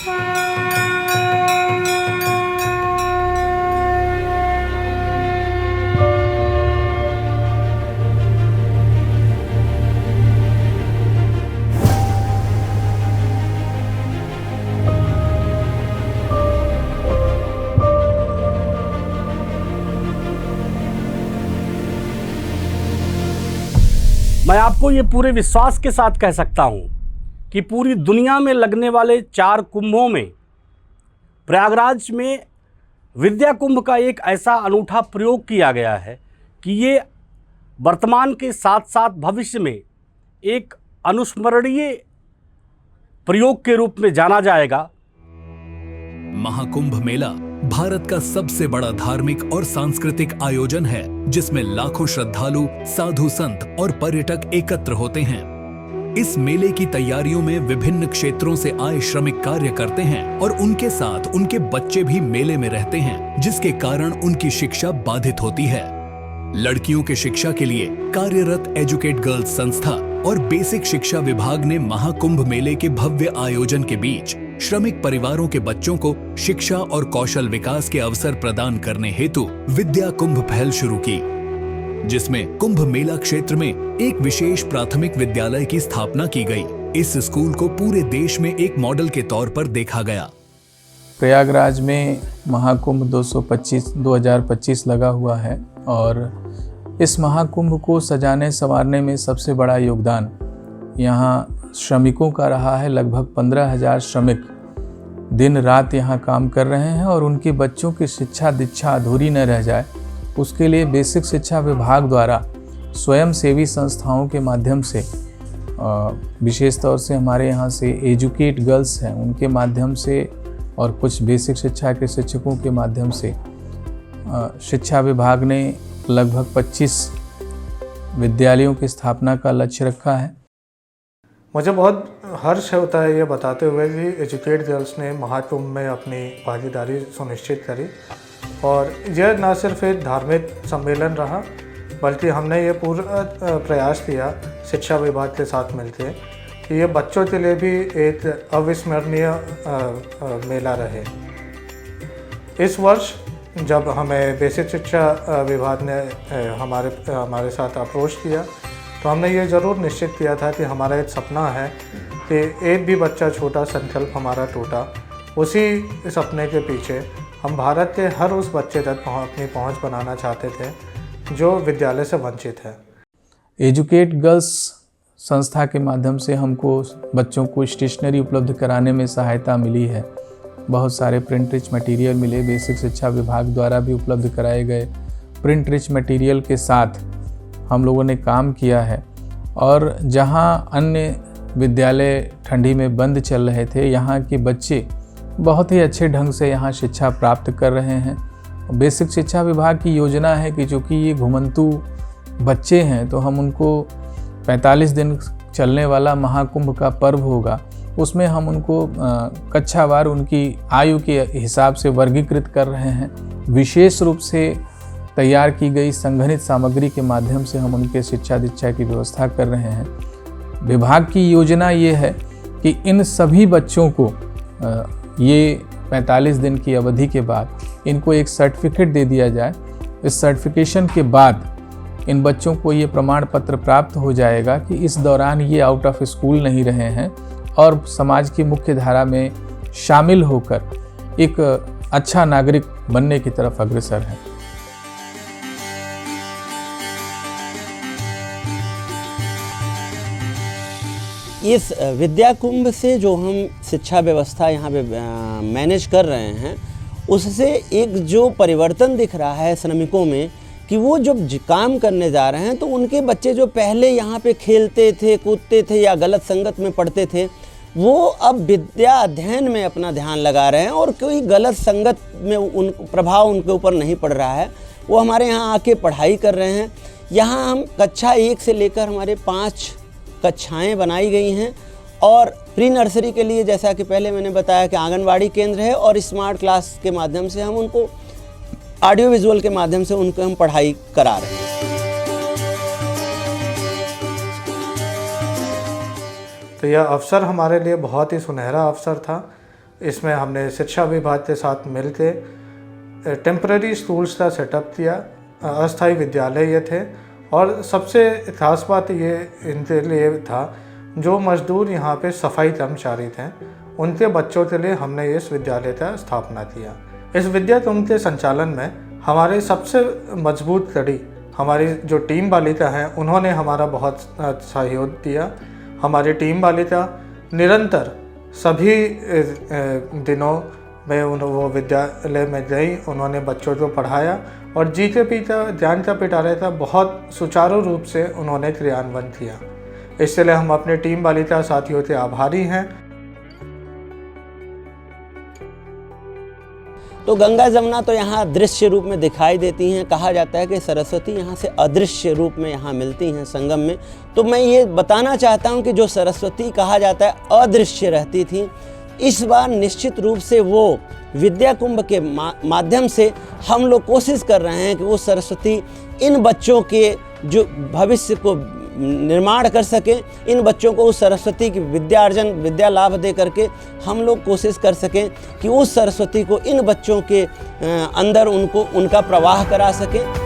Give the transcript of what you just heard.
मैं आपको ये पूरे विश्वास के साथ कह सकता हूँ कि पूरी दुनिया में लगने वाले 4 कुंभों में प्रयागराज में विद्या कुंभ का एक ऐसा अनूठा प्रयोग किया गया है कि ये वर्तमान के साथ साथ भविष्य में एक अनुस्मरणीय प्रयोग के रूप में जाना जाएगा। महाकुंभ मेला भारत का सबसे बड़ा धार्मिक और सांस्कृतिक आयोजन है, जिसमें लाखों श्रद्धालु, साधु संत और पर्यटक एकत्र होते हैं। इस मेले की तैयारियों में विभिन्न क्षेत्रों से आए श्रमिक कार्य करते हैं और उनके साथ उनके बच्चे भी मेले में रहते हैं, जिसके कारण उनकी शिक्षा बाधित होती है। लड़कियों के शिक्षा के लिए कार्यरत एजुकेट गर्ल्स संस्था और बेसिक शिक्षा विभाग ने महाकुंभ मेले के भव्य आयोजन के बीच श्रमिक परिवारों के बच्चों को शिक्षा और कौशल विकास के अवसर प्रदान करने हेतु विद्या कुंभ पहल शुरू की, जिसमें कुंभ मेला क्षेत्र में एक विशेष प्राथमिक विद्यालय की स्थापना की गई। इस स्कूल को पूरे देश में एक मॉडल के तौर पर देखा गया। प्रयागराज में महाकुंभ 2025 लगा हुआ है और इस महाकुंभ को सजाने संवारने में सबसे बड़ा योगदान यहाँ श्रमिकों का रहा है। लगभग 15,000 श्रमिक दिन रात यहाँ काम कर रहे हैं और उनके बच्चों की शिक्षा दीक्षा अधूरी न रह जाए, उसके लिए बेसिक शिक्षा विभाग द्वारा स्वयंसेवी संस्थाओं के माध्यम से, विशेष तौर से हमारे यहाँ से एजुकेट गर्ल्स हैं उनके माध्यम से और कुछ बेसिक शिक्षा के शिक्षकों के माध्यम से शिक्षा विभाग ने लगभग 25 विद्यालयों की स्थापना का लक्ष्य रखा है। मुझे बहुत हर्ष होता है ये बताते हुए कि एजुकेट गर्ल्स ने महाकुंभ में अपनी भागीदारी सुनिश्चित करी और यह न सिर्फ एक धार्मिक सम्मेलन रहा, बल्कि हमने ये पूरा प्रयास किया शिक्षा विभाग के साथ मिलकर कि ये बच्चों के लिए भी एक अविस्मरणीय मेला रहे। इस वर्ष जब हमें बेसिक शिक्षा विभाग ने हमारे साथ अप्रोच किया तो हमने ये ज़रूर निश्चित किया था कि हमारा एक सपना है कि एक भी बच्चा छोटा संकल्प हमारा टूटा, उसी सपने के पीछे हम भारत के हर उस बच्चे तक अपनी पहुंच बनाना चाहते थे जो विद्यालय से वंचित है। एजुकेट गर्ल्स संस्था के माध्यम से हमको बच्चों को स्टेशनरी उपलब्ध कराने में सहायता मिली है। बहुत सारे प्रिंट रिच मटेरियल मिले, बेसिक शिक्षा विभाग द्वारा भी उपलब्ध कराए गए प्रिंट रिच मटेरियल के साथ हम लोगों ने काम किया है। और जहां अन्य विद्यालय ठंडी में बंद चल रहे थे, यहाँ के बच्चे बहुत ही अच्छे ढंग से यहाँ शिक्षा प्राप्त कर रहे हैं। बेसिक शिक्षा विभाग की योजना है कि चूँकि ये घुमंतु बच्चे हैं तो हम उनको 45 दिन चलने वाला महाकुंभ का पर्व होगा, उसमें हम उनको कक्षावार उनकी आयु के हिसाब से वर्गीकृत कर रहे हैं। विशेष रूप से तैयार की गई संघनित सामग्री के माध्यम से हम उनके शिक्षा दीक्षा की व्यवस्था कर रहे हैं। विभाग की योजना ये है कि इन सभी बच्चों को ये 45 दिन की अवधि के बाद इनको एक सर्टिफिकेट दे दिया जाए। इस सर्टिफिकेशन के बाद इन बच्चों को ये प्रमाण पत्र प्राप्त हो जाएगा कि इस दौरान ये आउट ऑफ स्कूल नहीं रहे हैं और समाज की मुख्य धारा में शामिल होकर एक अच्छा नागरिक बनने की तरफ अग्रसर हैं। इस विद्या कुंभ से जो हम शिक्षा व्यवस्था यहाँ पे मैनेज कर रहे हैं, उससे एक जो परिवर्तन दिख रहा है श्रमिकों में कि वो जब काम करने जा रहे हैं तो उनके बच्चे जो पहले यहाँ पे खेलते थे, कूदते थे या गलत संगत में पढ़ते थे, वो अब विद्या अध्ययन में अपना ध्यान लगा रहे हैं और कोई गलत संगत में उन प्रभाव उनके ऊपर नहीं पड़ रहा है। वो हमारे यहाँ आके पढ़ाई कर रहे हैं। यहाँ हम कक्षा 1 से लेकर हमारे 5 कक्षाएं बनाई गई हैं और प्री नर्सरी के लिए जैसा कि पहले मैंने बताया कि आंगनवाड़ी केंद्र है और स्मार्ट क्लास के माध्यम से हम उनको ऑडियो विजुअल के माध्यम से उनको हम पढ़ाई करा रहे हैं। तो यह अवसर हमारे लिए बहुत ही सुनहरा अवसर था इसमें हमने शिक्षा विभाग के साथ मिलके टेम्पररी स्कूल्स का सेटअप किया, अस्थायी विद्यालय ये थे। और सबसे खास बात ये इनके लिए था, जो मजदूर यहाँ पे सफाई कर्मचारी थे उनके बच्चों के लिए हमने इस विद्यालय का स्थापना किया। इस विद्या कुंभ के संचालन में हमारे सबसे मजबूत कड़ी हमारी जो टीम बालिका हैं उन्होंने हमारा बहुत सहयोग दिया। हमारी टीम बालिका निरंतर सभी दिनों में वो विद्यालय में गई, उन्होंने बच्चों को पढ़ाया और जीते पीता ज्ञान का पिटारा था बहुत सुचारू रूप से उन्होंने क्रियान्वयन किया। इसके लिए हम अपने टीम बालिका साथियों के आभारी हैं। तो गंगा जमुना तो यहाँ दृश्य रूप में दिखाई देती हैं। कहा जाता है कि सरस्वती यहाँ से अदृश्य रूप में यहाँ मिलती हैं संगम में। तो मैं ये बताना चाहता हूँ कि जो सरस्वती कहा जाता है अदृश्य रहती थी, इस बार निश्चित रूप से वो विद्या कुंभ के माध्यम से हम लोग कोशिश कर रहे हैं कि वो सरस्वती इन बच्चों के जो भविष्य को निर्माण कर सके, इन बच्चों को उस सरस्वती की विद्या लाभ दे करके हम लोग कोशिश कर सकें कि उस सरस्वती को इन बच्चों के अंदर उनका प्रवाह करा सकें।